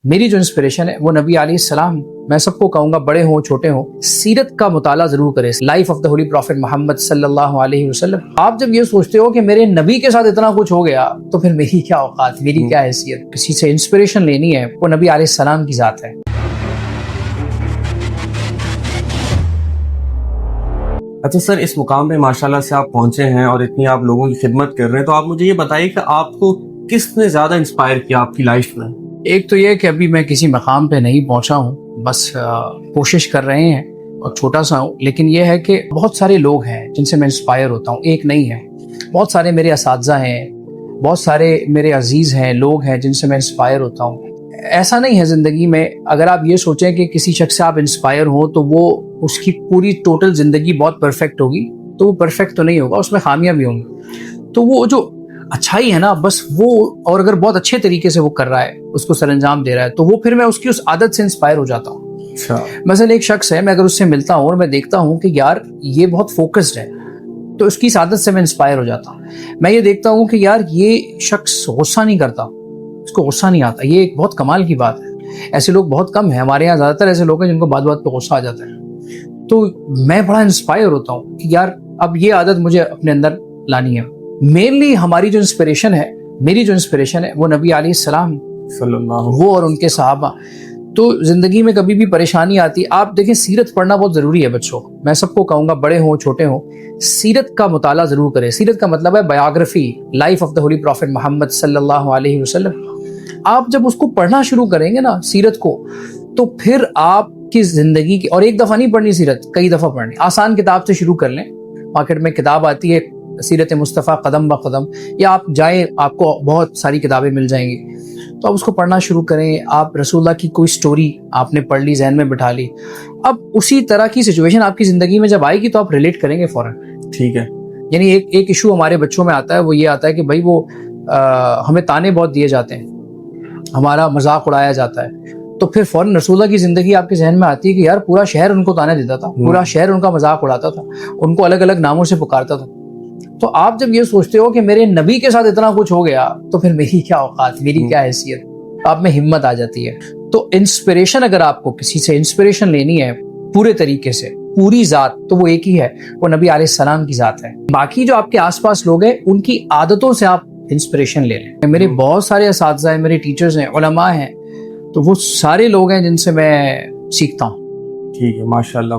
میری جو انسپریشن ہے وہ نبی علیہ السلام، میں سب کو کہوں گا بڑے ہوں چھوٹے ہوں، سیرت کا مطالعہ ضرور کریں، life of the holy prophet Muhammad صلی اللہ علیہ وسلم۔ آپ جب یہ سوچتے ہو کہ میرے نبی کے ساتھ اتنا کچھ ہو گیا تو پھر میری کیا اوقات، میری کیا حیثیت۔ کسی سے انسپریشن لینی ہے وہ نبی علیہ السلام کی ذات ہے۔ اچھا سر، اس مقام پہ ماشاءاللہ سے آپ پہنچے ہیں اور اتنی آپ لوگوں کی خدمت کر رہے ہیں، تو آپ مجھے یہ بتائیے کہ آپ کو کس نے زیادہ انسپائر کیا آپ کی لائف میں؟ ایک تو یہ کہ ابھی میں کسی مقام پہ نہیں پہنچا ہوں، بس کوشش کر رہے ہیں اور چھوٹا سا ہوں، لیکن یہ ہے کہ بہت سارے لوگ ہیں جن سے میں انسپائر ہوتا ہوں، ایک نہیں ہے، بہت سارے میرے اساتذہ ہیں، بہت سارے میرے عزیز ہیں، لوگ ہیں جن سے میں انسپائر ہوتا ہوں۔ ایسا نہیں ہے زندگی میں اگر آپ یہ سوچیں کہ کسی شخص سے آپ انسپائر ہوں تو وہ اس کی پوری ٹوٹل زندگی بہت پرفیکٹ ہوگی، تو وہ پرفیکٹ تو نہیں ہوگا، اس میں خامیاں بھی ہوں گی۔ تو وہ جو اچھائی ہے نا، بس وہ، اور اگر بہت اچھے طریقے سے وہ کر رہا ہے، اس کو سر انجام دے رہا ہے، تو وہ پھر میں اس کی اس عادت سے انسپائر ہو جاتا ہوں۔ اچھا، مثلا ایک شخص ہے، میں اگر اس سے ملتا ہوں اور میں دیکھتا ہوں کہ یار یہ بہت فوکسڈ ہے، تو اس کی اس عادت سے میں انسپائر ہو جاتا ہوں۔ میں یہ دیکھتا ہوں کہ یار یہ شخص غصہ نہیں کرتا، اس کو غصہ نہیں آتا، یہ ایک بہت کمال کی بات ہے۔ ایسے لوگ بہت کم ہیں ہمارے یہاں، زیادہ تر ایسے لوگ ہیں جن کو بات بات پہ غصہ آ جاتا ہے۔ تو میں بڑا انسپائر ہوتا ہوں کہ یار اب یہ عادت مجھے اپنے اندر لانی ہے۔ مینلی ہماری جو انسپریشن ہے، میری جو انسپریشن ہے وہ نبی علیہ السلام صلی اللہ، وہ اور ان کے صحابہ۔ تو زندگی میں کبھی بھی پریشانی آتی، آپ دیکھیں سیرت پڑھنا بہت ضروری ہے بچوں، میں سب کو کہوں گا بڑے ہوں چھوٹے ہوں، سیرت کا مطالعہ ضرور کریں۔ سیرت کا مطلب ہے biography, life of the holy prophet Muhammad صلی اللہ علیہ وسلم۔ آپ جب اس کو پڑھنا شروع کریں گے نا سیرت کو، تو پھر آپ کی زندگی کی، اور ایک دفعہ نہیں پڑھنی سیرت، کئی دفعہ پڑھنی۔ آسان کتاب سے شروع کر لیں، مارکیٹ میں کتاب آتی ہے سیرت مصطفیٰ قدم بہ قدم، یا آپ جائیں آپ کو بہت ساری کتابیں مل جائیں گی، تو آپ اس کو پڑھنا شروع کریں۔ آپ رسول اللہ کی کوئی سٹوری آپ نے پڑھ لی، ذہن میں بٹھا لی، اب اسی طرح کی سچویشن آپ کی زندگی میں جب آئے گی تو آپ ریلیٹ کریں گے فوراً۔ ٹھیک ہے، یعنی ایک ایشو ہمارے بچوں میں آتا ہے، وہ یہ آتا ہے کہ بھائی وہ ہمیں تانے بہت دیے جاتے ہیں، ہمارا مذاق اڑایا جاتا ہے، تو پھر فوراً رسول اللہ کی زندگی آپ کے ذہن میں آتی ہے کہ یار پورا شہر ان کو تانے دیتا تھا، پورا شہر ان کا مذاق اڑاتا تھا، ان کو الگ الگ ناموں سے پکارتا تھا۔ تو آپ جب یہ سوچتے ہو کہ میرے نبی کے ساتھ اتنا کچھ ہو گیا تو پھر میری کیا اوقات، میری کیا حیثیت، آپ میں ہمت آ جاتی ہے۔ تو انسپریشن، اگر آپ کو کسی سے انسپریشن لینی ہے پورے طریقے سے، پوری ذات، تو وہ ایک ہی ہے، وہ نبی علیہ السلام کی ذات ہے۔ باقی جو آپ کے آس پاس لوگ ہیں ان کی عادتوں سے آپ انسپریشن لے لیں۔ میرے بہت سارے اساتذہ ہیں، میرے ٹیچرز ہیں، علماء ہیں، تو وہ سارے لوگ ہیں جن سے میں سیکھتا ہوں۔ ٹھیک ہے، ماشاءاللہ۔